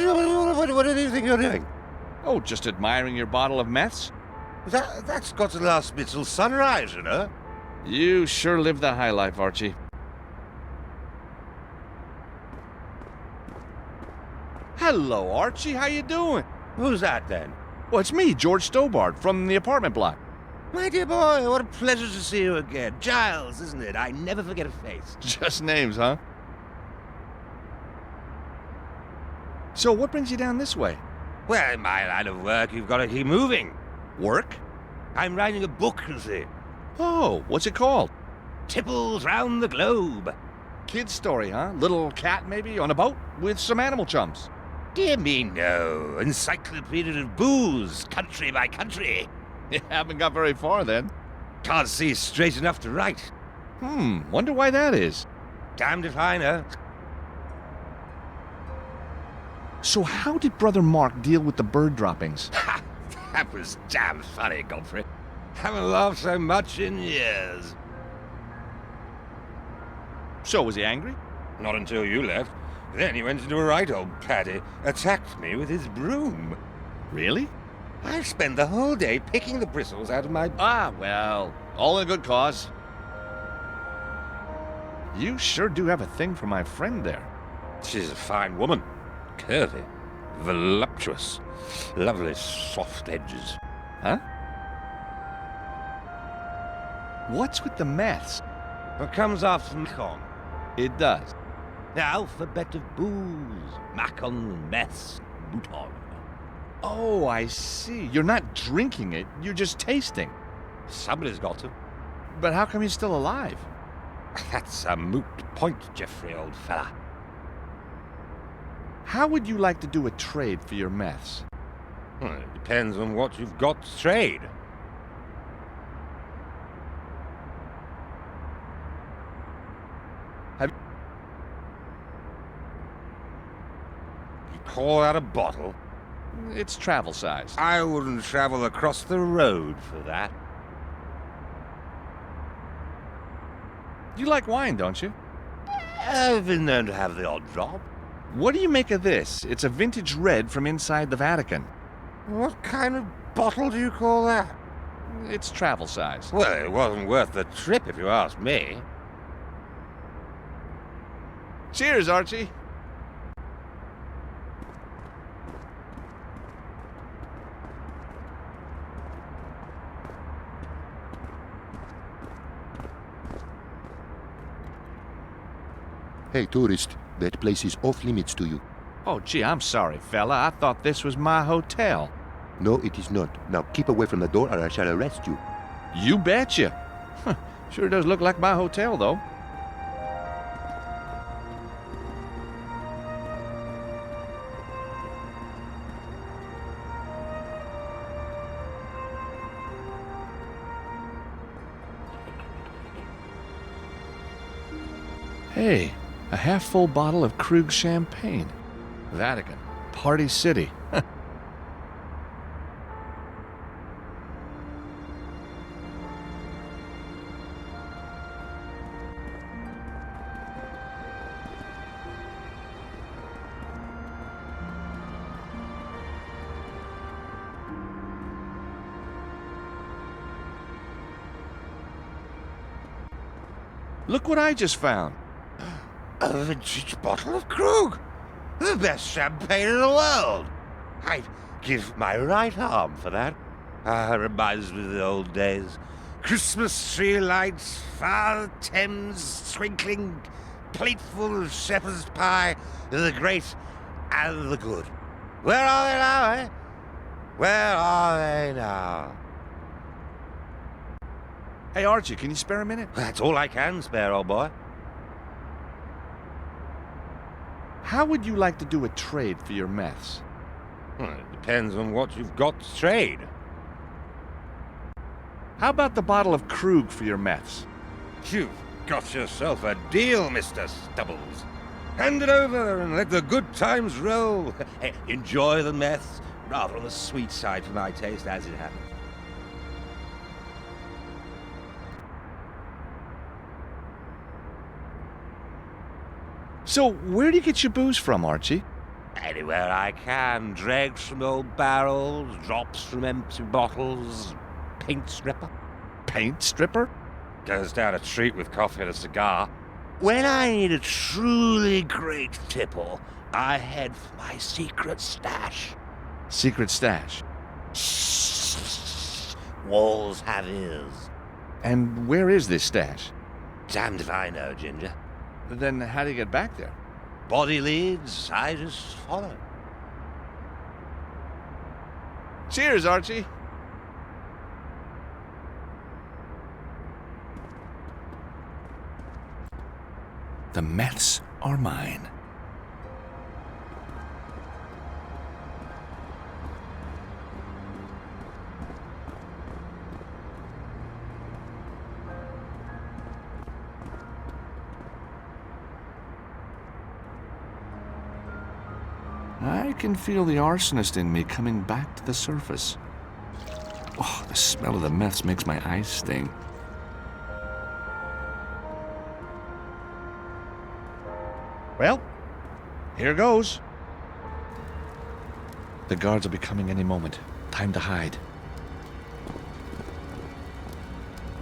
What do you think you're doing? Oh, just admiring your bottle of Meths? That's got to last me till sunrise, you know. You sure live the high life, Archie. Hello, Archie. How you doing? Who's that, then? Well, it's me, George Stobart, from the apartment block. My dear boy, what a pleasure to see you again. Giles, isn't it? I never forget a face. Just names, huh? So what brings you down this way? Well, in my line of work, you've got to keep moving. Work? I'm writing a book, you see. Oh, what's it called? Tipples round the globe. Kid's story, huh? Little cat, maybe, on a boat with some animal chums. Dear me, no. Encyclopedia of booze, country by country. You haven't got very far, then. Can't see straight enough to write. Wonder why that is. Damned if I know. So how did Brother Mark deal with the bird droppings? Ha! That was damn funny, Godfrey. Haven't laughed so much in years. So, was he angry? Not until you left. Then he went into a right old paddy, attacked me with his broom. Really? I spent the whole day picking the bristles out of my... Ah, well, all in a good cause. You sure do have a thing for my friend there. She's a fine woman. Curvy. Voluptuous. Lovely soft edges. Huh? What's with the Meths? What comes after Macon? It does. The alphabet of booze. Macon, Meths, Mouton. Oh, I see. You're not drinking it, you're just tasting. Somebody's got to. But how come he's still alive? That's a moot point, Geoffrey, old fella. How would you like to do a trade for your Meths? Well, it depends on what you've got to trade. You call that a bottle? It's travel size. I wouldn't travel across the road for that. You like wine, don't you? I've been known to have the odd drop. What do you make of this? It's a vintage red from inside the Vatican. What kind of bottle do you call that? It's travel size. Well, it wasn't worth the trip if you ask me. Cheers, Archie. Hey, tourist, that place is off limits to you. Oh, gee, I'm sorry, fella. I thought this was my hotel. No, it is not. Now keep away from the door or I shall arrest you. You betcha. Sure does look like my hotel, though. Hey, a half-full bottle of Krueg champagne. Vatican. Party City. Look what I just found. A vintage bottle of Krug. The best champagne in the world. I'd give my right arm for that. Reminds me of the old days. Christmas tree lights, Father Thames twinkling, plateful of shepherd's pie, the great and the good. Where are they now, eh? Where are they now? Hey, Archie, can you spare a minute? That's all I can spare, old boy. How would you like to do a trade for your Meths? Well, it depends on what you've got to trade. How about the bottle of Krueg for your Meths? You've got yourself a deal, Mr. Stubbles. Hand it over and let the good times roll. Hey, enjoy the Meths, rather on the sweet side for my taste, as it happens. So, where do you get your booze from, Archie? Anywhere I can. Dregs from old barrels, drops from empty bottles, paint stripper. Paint stripper? Goes down a treat with coffee and a cigar. When I need a truly great tipple, I head for my secret stash. Secret stash. Shh. Walls have ears. And where is this stash? Damned if I know, Ginger. Then how do you get back there? Body leads, I just follow. Cheers, Archie. The Meths are mine. I can feel the arsonist in me coming back to the surface. Oh, the smell of the meths makes my eyes sting. Well, here goes. The guards will be coming any moment. Time to hide.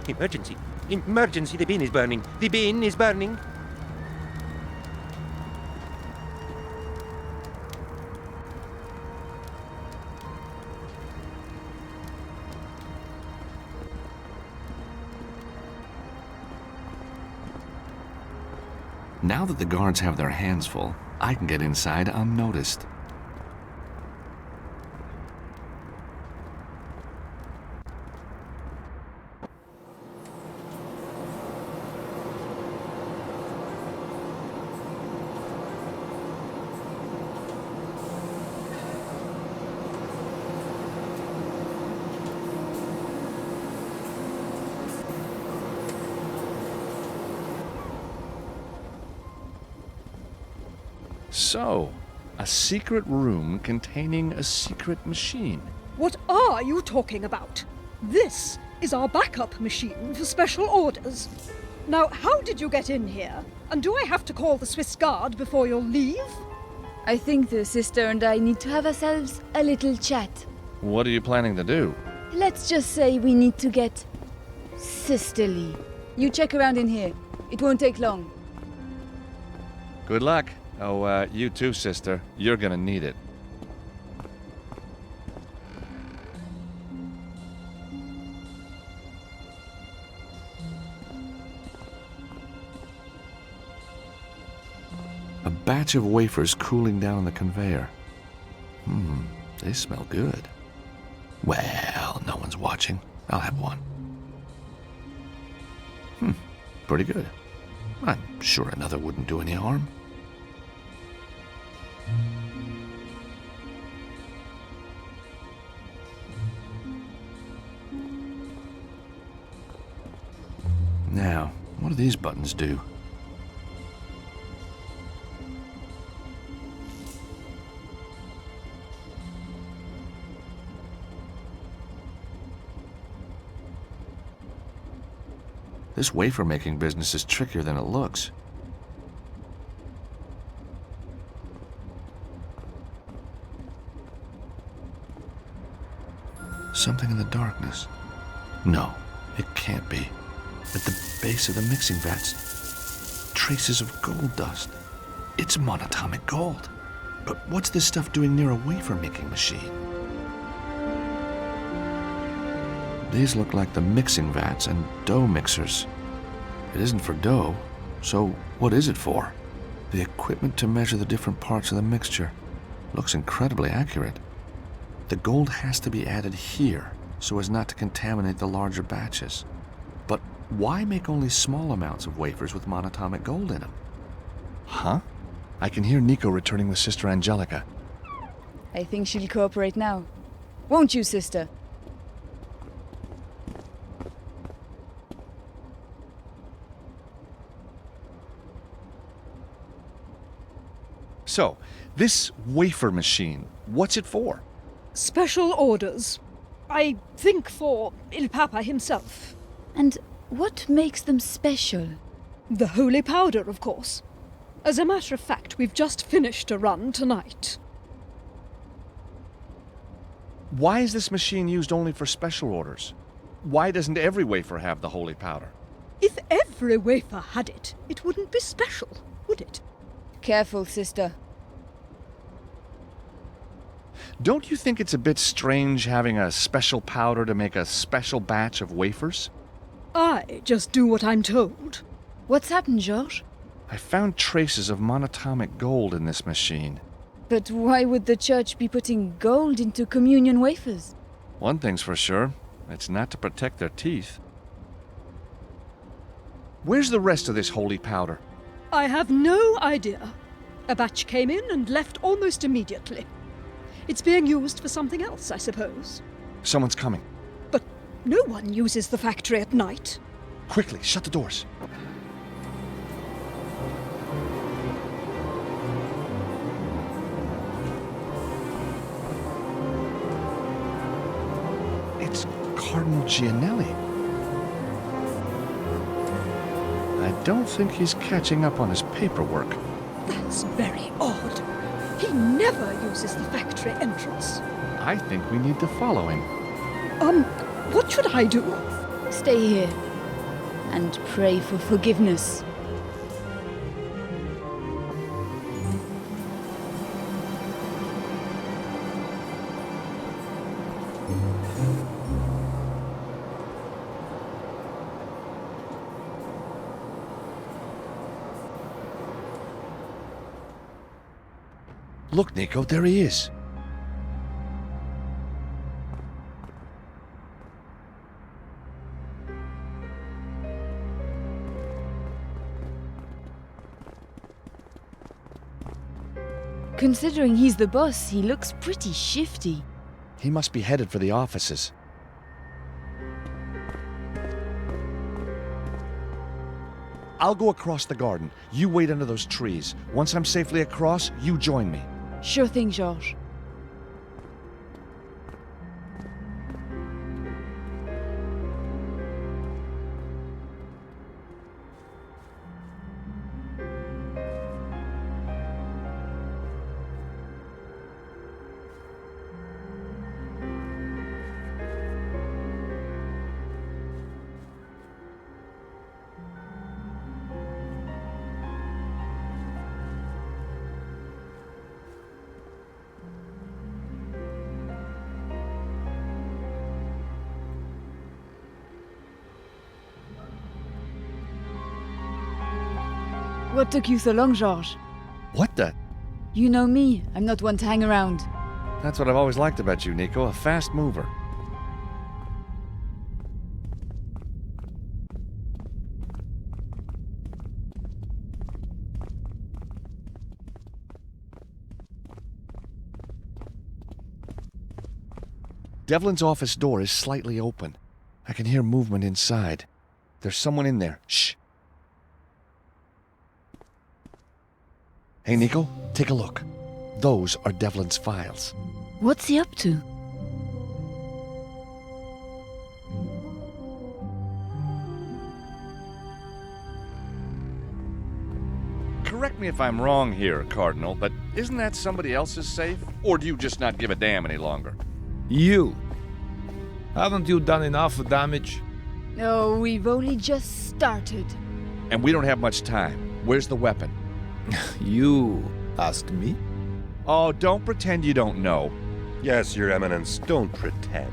Emergency! Emergency! The bin is burning! The bin is burning! Now that the guards have their hands full, I can get inside unnoticed. So, a secret room containing a secret machine. What are you talking about? This is our backup machine for special orders. Now, how did you get in here? And do I have to call the Swiss Guard before you'll leave? I think the sister and I need to have ourselves a little chat. What are you planning to do? Let's just say we need to get sisterly. You check around in here. It won't take long. Good luck. Oh, you too, sister. You're gonna need it. A batch of wafers cooling down on the conveyor. They smell good. Well, no one's watching. I'll have one. Pretty good. I'm sure another wouldn't do any harm. Now, what do these buttons do? This wafer-making business is trickier than it looks. Something in the darkness. No, it can't be. At the base of the mixing vats, traces of gold dust. It's monatomic gold. But what's this stuff doing near a wafer-making machine? These look like the mixing vats and dough mixers. It isn't for dough, so what is it for? The equipment to measure the different parts of the mixture. Looks incredibly accurate. The gold has to be added here so as not to contaminate the larger batches. But why make only small amounts of wafers with monatomic gold in them? Huh? I can hear Nico returning with Sister Angelica. I think she'll cooperate now. Won't you, sister? So, this wafer machine, what's it for? Special orders. I think for Il Papa himself. And what makes them special? The holy powder, of course. As a matter of fact, we've just finished a run tonight. Why is this machine used only for special orders? Why doesn't every wafer have the holy powder? If every wafer had it, it wouldn't be special, would it? Careful, sister. Don't you think it's a bit strange having a special powder to make a special batch of wafers? I just do what I'm told. What's happened, Georges? I found traces of monatomic gold in this machine. But why would the church be putting gold into communion wafers? One thing's for sure, it's not to protect their teeth. Where's the rest of this holy powder? I have no idea. A batch came in and left almost immediately. It's being used for something else, I suppose. Someone's coming. But no one uses the factory at night. Quickly, shut the doors. It's Cardinal Gianelli. I don't think he's catching up on his paperwork. That's very odd. He never uses the factory entrance. I think we need to follow him. What should I do? Stay here and pray for forgiveness. Look, Nico, there he is. Considering he's the boss, he looks pretty shifty. He must be headed for the offices. I'll go across the garden. You wait under those trees. Once I'm safely across, you join me. Sure thing, Georges. What took you so long, Georges? What the? You know me, I'm not one to hang around. That's what I've always liked about you, Nico, a fast mover. Devlin's office door is slightly open. I can hear movement inside. There's someone in there. Shh. Hey, Nico, take a look. Those are Devlin's files. What's he up to? Correct me if I'm wrong here, Cardinal, but isn't that somebody else's safe? Or do you just not give a damn any longer? You! Haven't you done enough damage? Oh, we've only just started. And we don't have much time. Where's the weapon? You ask me? Oh, don't pretend you don't know. Yes, Your Eminence, don't pretend.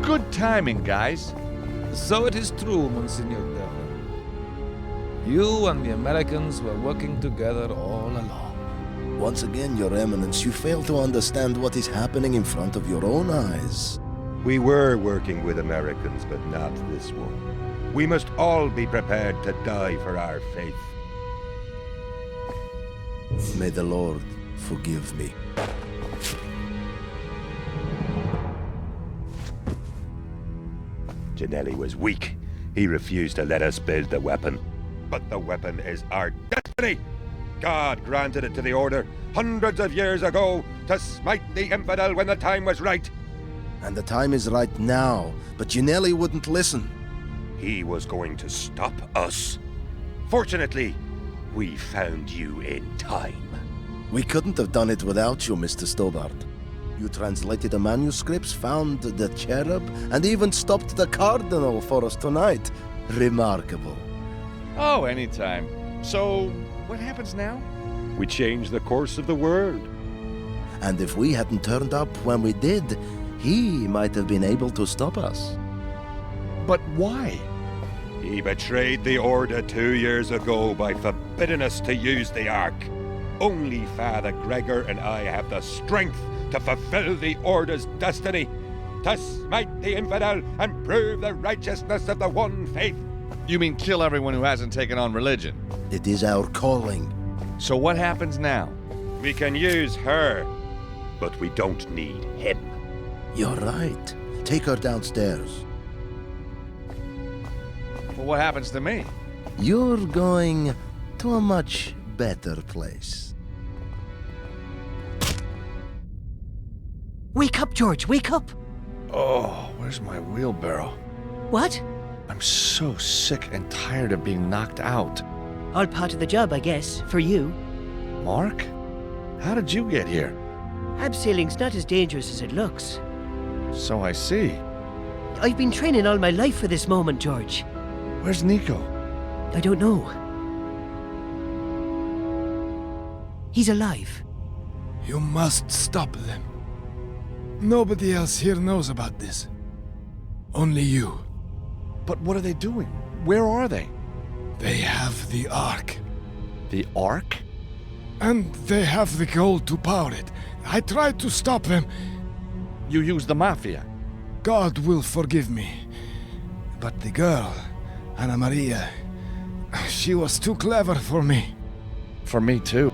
Good timing, guys. So it is true, Monsignor Devlin. You and the Americans were working together all along. Once again, Your Eminence, you fail to understand what is happening in front of your own eyes. We were working with Americans, but not this one. We must all be prepared to die for our faith. May the Lord forgive me. Gianelli was weak. He refused to let us build the weapon. But the weapon is our destiny! God granted it to the Order hundreds of years ago to smite the infidel when the time was right. And the time is right now, but Gianelli wouldn't listen. He was going to stop us. Fortunately, We found you in time. We couldn't have done it without you, Mr. Stobart. You translated the manuscripts, found the cherub, and even stopped the Cardinal for us tonight. Remarkable. Oh, anytime. So, what happens now? We change the course of the world. And if we hadn't turned up when we did, he might have been able to stop us. But why? He betrayed the Order 2 years ago by forbidding us to use the Ark. Only Father Gregor and I have the strength to fulfill the Order's destiny, to smite the infidel and prove the righteousness of the one faith. You mean kill everyone who hasn't taken on religion? It is our calling. So what happens now? We can use her, but we don't need him. You're right. Take her downstairs. Well, what happens to me? You're going to a much better place. Wake up, George, wake up! Oh, where's my wheelbarrow? What? I'm so sick and tired of being knocked out. All part of the job, I guess, for you. Mark? How did you get here? Abseiling's not as dangerous as it looks. So I see. I've been training all my life for this moment, George. Where's Nico? I don't know. He's alive. You must stop them. Nobody else here knows about this. Only you. But what are they doing? Where are they? They have the Ark. The Ark? And they have the gold to power it. I tried to stop them. You used the Mafia. God will forgive me. But the girl, Anna Maria, she was too clever for me. For me too.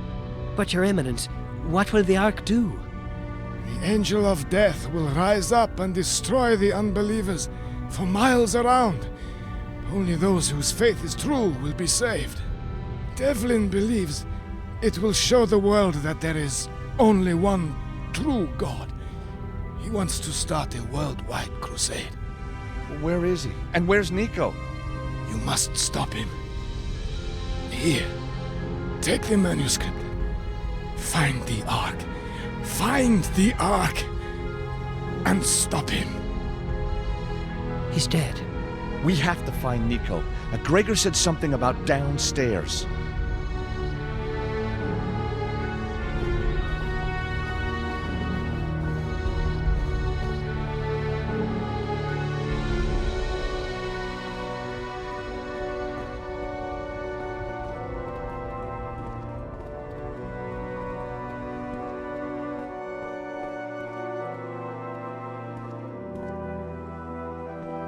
But, Your Eminence, what will the Ark do? The angel of death will rise up and destroy the unbelievers for miles around. Only those whose faith is true will be saved. Devlin believes it will show the world that there is only one true God. He wants to start a worldwide crusade. Where is he? And where's Nico? You must stop him. Here, take the manuscript. Find the Ark. Find the Ark. And stop him. He's dead. We have to find Nico. Gregor said something about downstairs.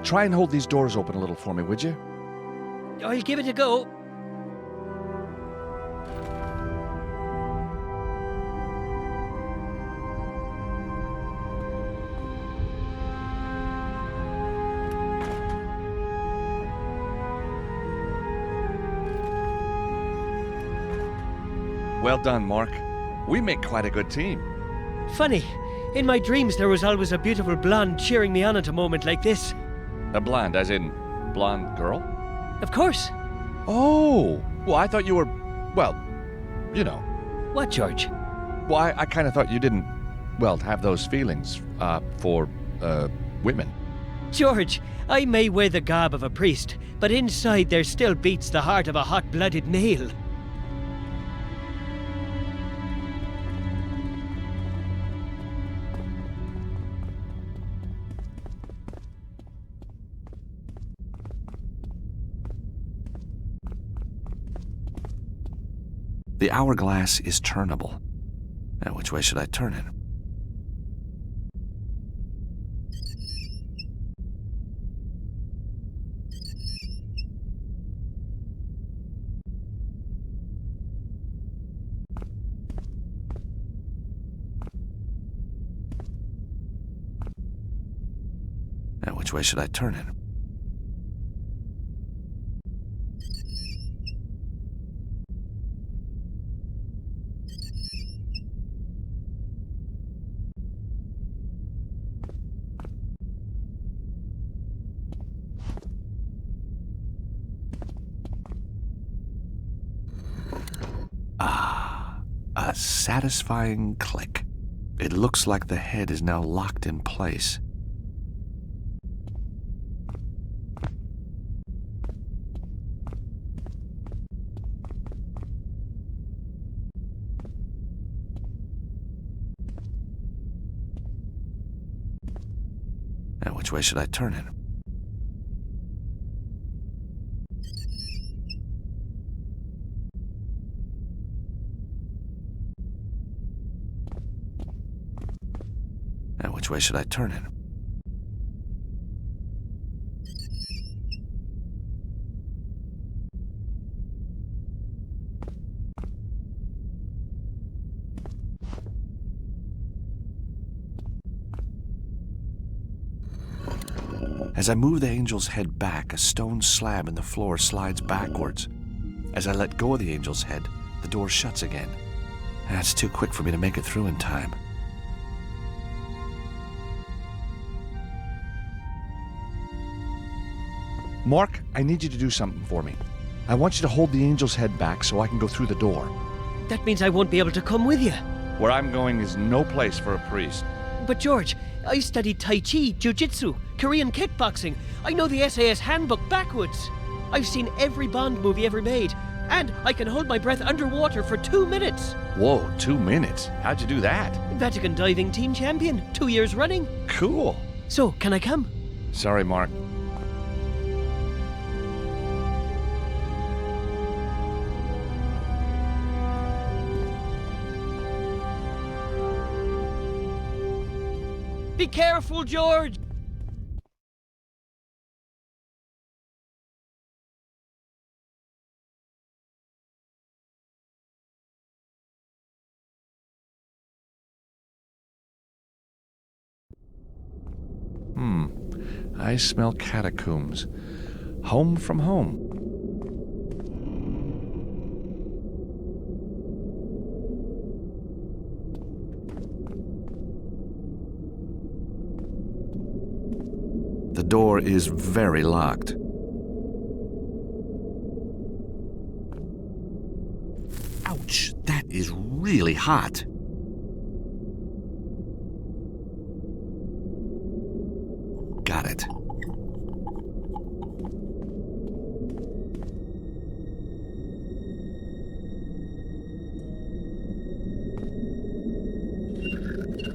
Try and hold these doors open a little for me, would you? I'll give it a go. Well done, Mark. We make quite a good team. Funny, in my dreams there was always a beautiful blonde cheering me on at a moment like this. A blonde, as in blonde girl? Of course. Oh, well, I thought you were, well, you know. What, George? Well, I kind of thought you didn't, well, have those feelings, for, women. George, I may wear the garb of a priest, but inside there still beats the heart of a hot-blooded male. The hourglass is turnable. Now, which way should I turn it? Now, which way should I turn it? satisfying click. It looks like the head is now locked in place. Now, which way should I turn it? Now, which way should I turn it? As I move the angel's head back, a stone slab in the floor slides backwards. As I let go of the angel's head, the door shuts again. That's too quick for me to make it through in time. Mark, I need you to do something for me. I want you to hold the angel's head back so I can go through the door. That means I won't be able to come with you. Where I'm going is no place for a priest. But George, I studied Tai Chi, Jiu-Jitsu, Korean kickboxing. I know the SAS handbook backwards. I've seen every Bond movie ever made. And I can hold my breath underwater for 2 minutes. Whoa, 2 minutes? How'd you do that? Vatican diving team champion, 2 years running. Cool. So, can I come? Sorry, Mark. Be careful, George! I smell catacombs. Home from home. The door is very locked. Ouch, that is really hot. Got it.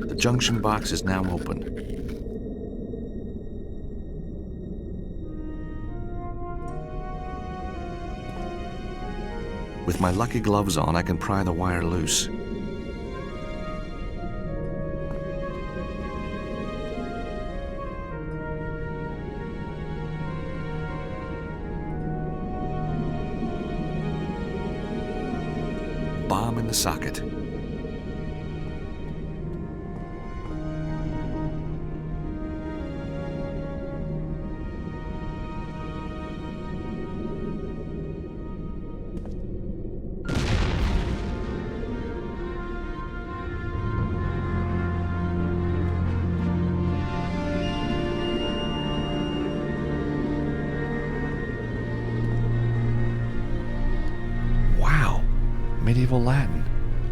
The junction box is now open. With my lucky gloves on, I can pry the wire loose. Bomb in the socket. Medieval Latin.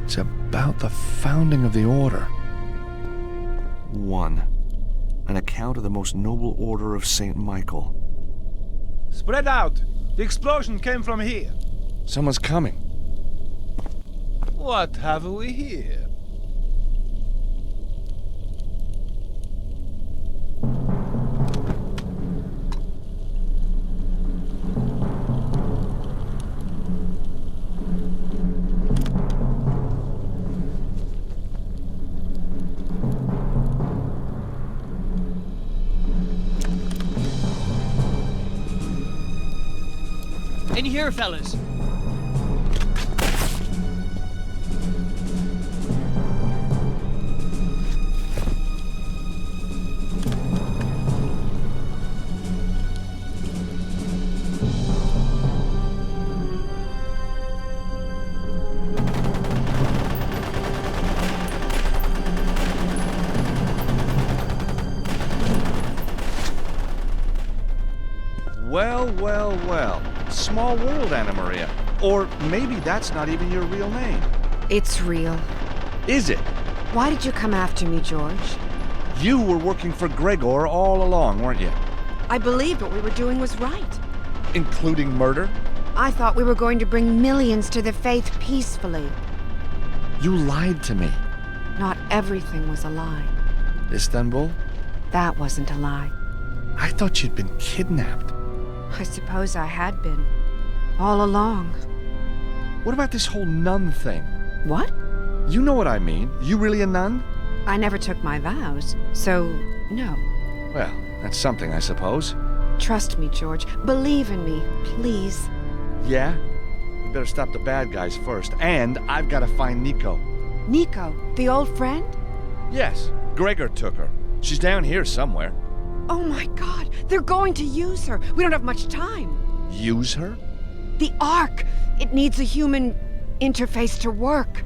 It's about the founding of the order. 1. An account of the most noble order of St. Michael. Spread out! The explosion came from here. Someone's coming. What have we here? In here, fellas. Well, well, well. Small world, Anna Maria. Or maybe that's not even your real name. It's real. Is it? Why did you come after me, George? You were working for Gregor all along, weren't you? I believed what we were doing was right. Including murder? I thought we were going to bring millions to the faith peacefully. You lied to me. Not everything was a lie. Istanbul? That wasn't a lie. I thought you'd been kidnapped. I suppose I had been. All along. What about this whole nun thing? What? You know what I mean. You really a nun? I never took my vows, so no. Well, that's something, I suppose. Trust me, George. Believe in me, please. Yeah? We better stop the bad guys first. And I've got to find Nico. Nico, the old friend? Yes, Gregor took her. She's down here somewhere. Oh my God, they're going to use her. We don't have much time. Use her? The Ark. It needs a human interface to work.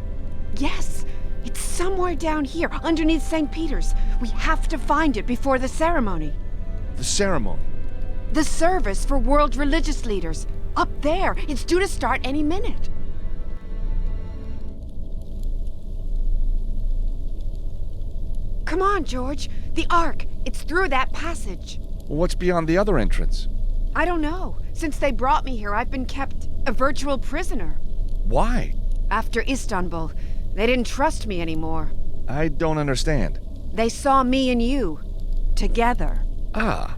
Yes, it's somewhere down here, underneath St. Peter's. We have to find it before the ceremony. The ceremony? The service for world religious leaders. Up there. It's due to start any minute. Come on, George. The Ark. It's through that passage. What's beyond the other entrance? I don't know. Since they brought me here, I've been kept a virtual prisoner. Why? After Istanbul, they didn't trust me anymore. I don't understand. They saw me and you together. Ah.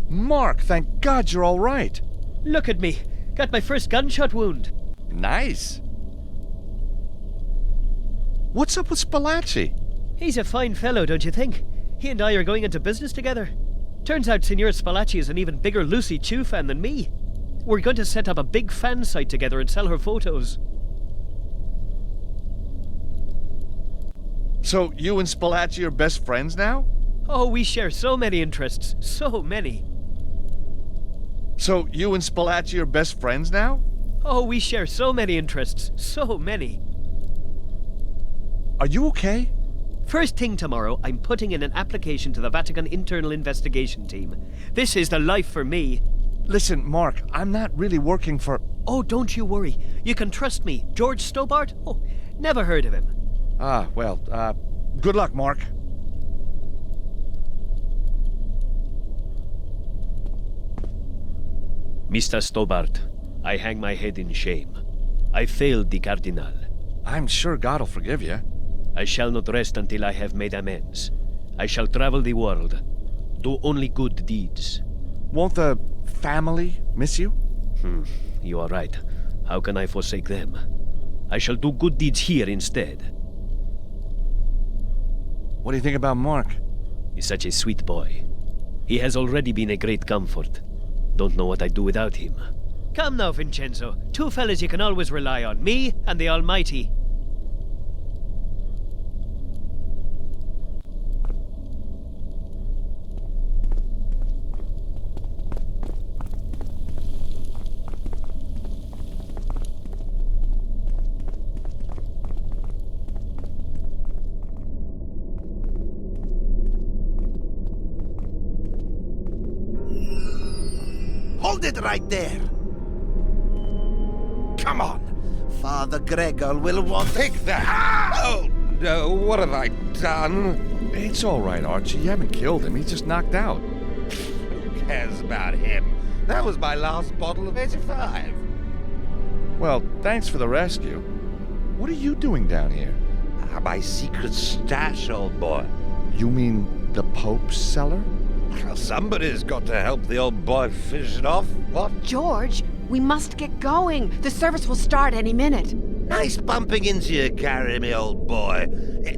Mark, thank God you're all right. Look at me. Got my first gunshot wound. Nice. What's up with Spallaci? He's a fine fellow, don't you think? He and I are going into business together. Turns out Signor Spallaci is an even bigger Lucy Chu fan than me. We're going to set up a big fan site together and sell her photos. So you and Spallaci are best friends now? Oh, we share so many interests. So many. So you and Spallaci are best friends now? Oh, we share so many interests. So many. Are you okay? First thing tomorrow, I'm putting in an application to the Vatican Internal Investigation Team. This is the life for me. Listen, Mark, I'm not really working for... Oh, don't you worry. You can trust me. George Stobart? Oh, never heard of him. Ah, well, good luck, Mark. Mr. Stobart, I hang my head in shame. I failed the Cardinal. I'm sure God will forgive you. I shall not rest until I have made amends. I shall travel the world, do only good deeds. Won't the family miss you? You are right. How can I forsake them? I shall do good deeds here instead. What do you think about Mark? He's such a sweet boy. He has already been a great comfort. Don't know what I'd do without him. Come now, Vincenzo. Two fellas you can always rely on. Me and the Almighty. Hold it right there! Come on! Father Gregor will want... Take that! Ah! Oh, no, what have I done? It's all right, Archie. You haven't killed him. He's just knocked out. Who cares about him? That was my last bottle of 85. Well, thanks for the rescue. What are you doing down here? My secret stash, old boy. You mean the Pope's cellar? Well, somebody's got to help the old boy finish it off. What? George, we must get going. The service will start any minute. Nice bumping into you, Gary, me old boy.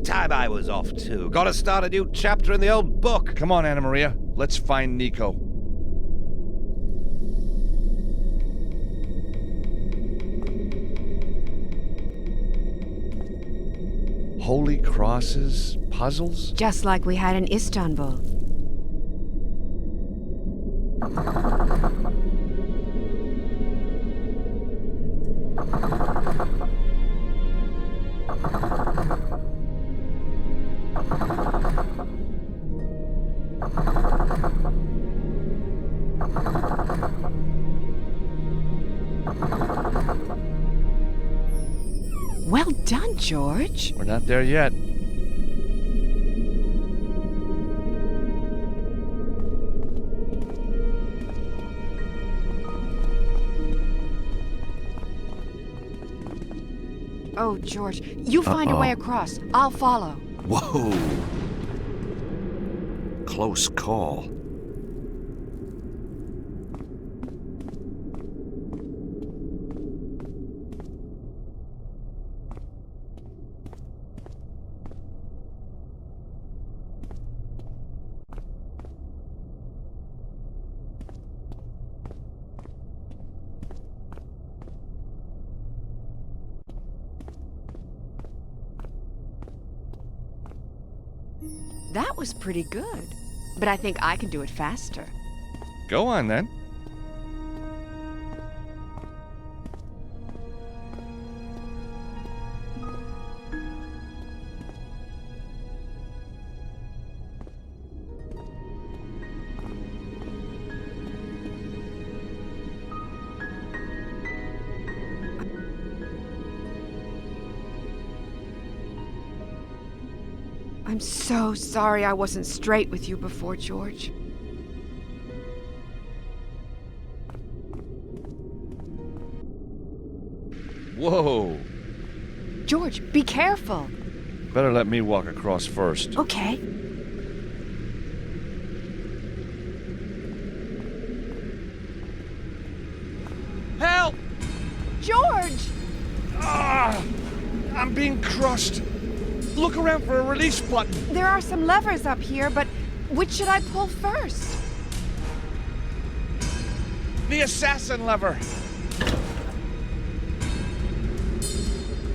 Time I was off, too. Gotta start a new chapter in the old book. Come on, Anna Maria. Let's find Nico. Holy crosses, puzzles? Just like we had in Istanbul. Well done, George. We're not there yet. Oh, George, you find a way across. I'll follow. Whoa! Close call. That was pretty good. But I think I can do it faster. Go on, then. I'm so sorry I wasn't straight with you before, George. Whoa! George, be careful. Better let me walk across first. Okay. Help! George! Ah! I'm being crushed. Look around for a release button. There are some levers up here, but which should I pull first? The assassin lever.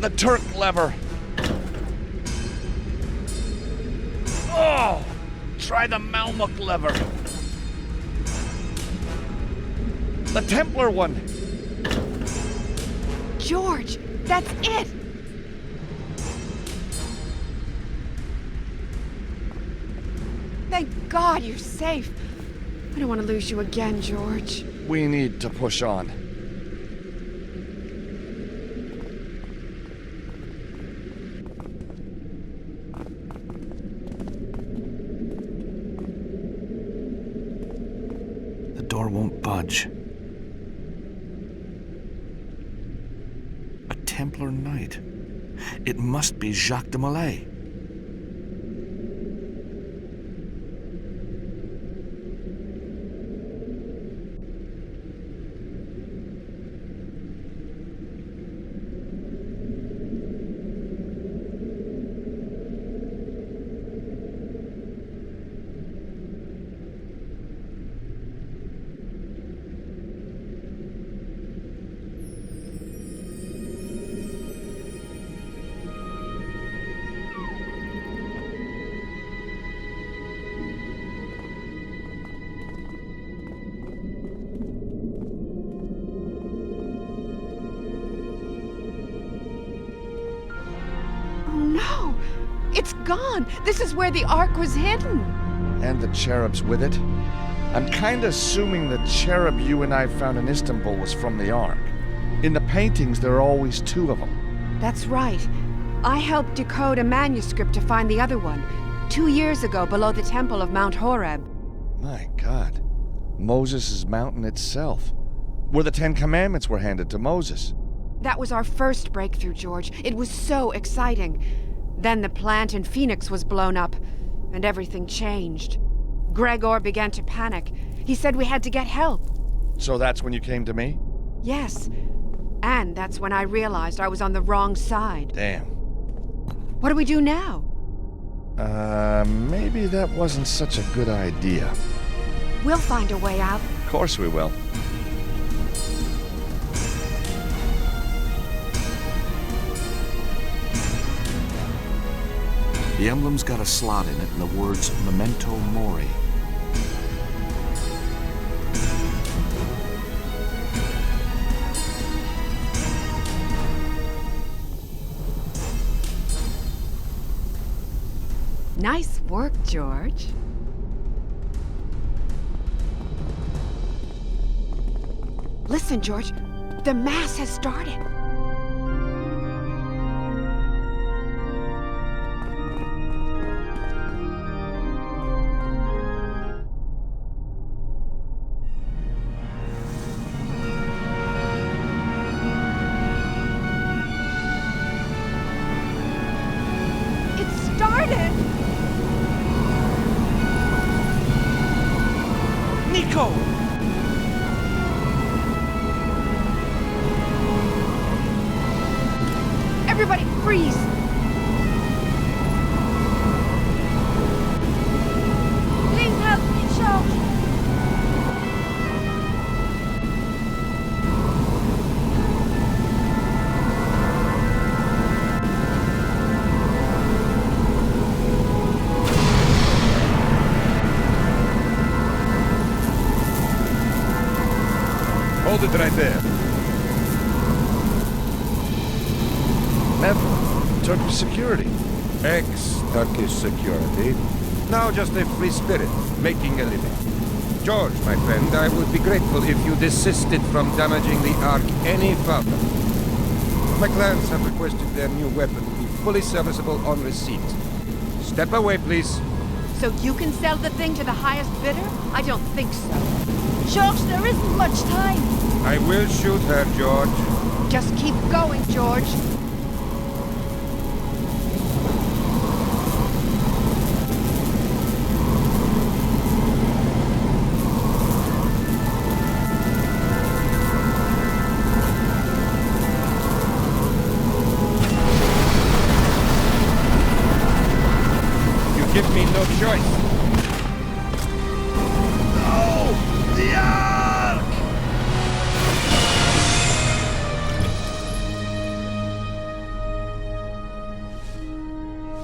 The Turk lever. Oh! Try the Mamluk lever. The Templar one. George, that's it! Thank God you're safe. I don't want to lose you again, George. We need to push on. The door won't budge. A Templar knight. It must be Jacques de Molay. No! It's gone! This is where the Ark was hidden! And the cherubs with it. I'm kinda assuming the cherub you and I found in Istanbul was from the Ark. In the paintings, there are always two of them. That's right. I helped decode a manuscript to find the other one, 2 years ago below the temple of Mount Horeb. My God. Moses' mountain itself. Where the Ten Commandments were handed to Moses. That was our first breakthrough, George. It was so exciting. Then the plant in Phoenix was blown up, and everything changed. Gregor began to panic. He said we had to get help. So that's when you came to me? Yes. And that's when I realized I was on the wrong side. Damn. What do we do now? Maybe that wasn't such a good idea. We'll find a way out. Of course we will. The emblem's got a slot in it and the words Memento Mori. Nice work, George. Listen, George. The Mass has started. did it! Nico! Everybody freeze! Please help me, George! Hold it right there. Turkish security. Ex-Turkish security. Now just a free spirit, making a living. George, my friend, I would be grateful if you desisted from damaging the Ark any further. My clients have requested their new weapon be fully serviceable on receipt. Step away, please. So you can sell the thing to the highest bidder? I don't think so. George, there isn't much time. I will shoot her, George. Just keep going, George. You give me no choice.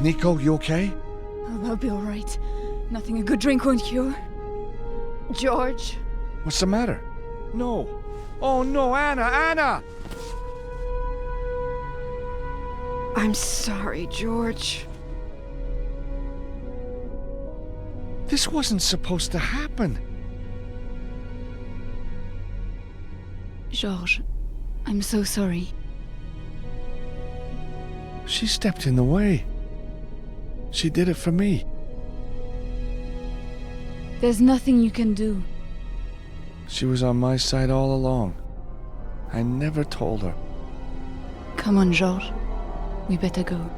Nico, you okay? Oh, I'll be all right. Nothing a good drink won't cure. George? What's the matter? No. Oh no, Anna! I'm sorry, George. This wasn't supposed to happen. George, I'm so sorry. She stepped in the way. She did it for me. There's nothing you can do. She was on my side all along. I never told her. Come on, George. We better go.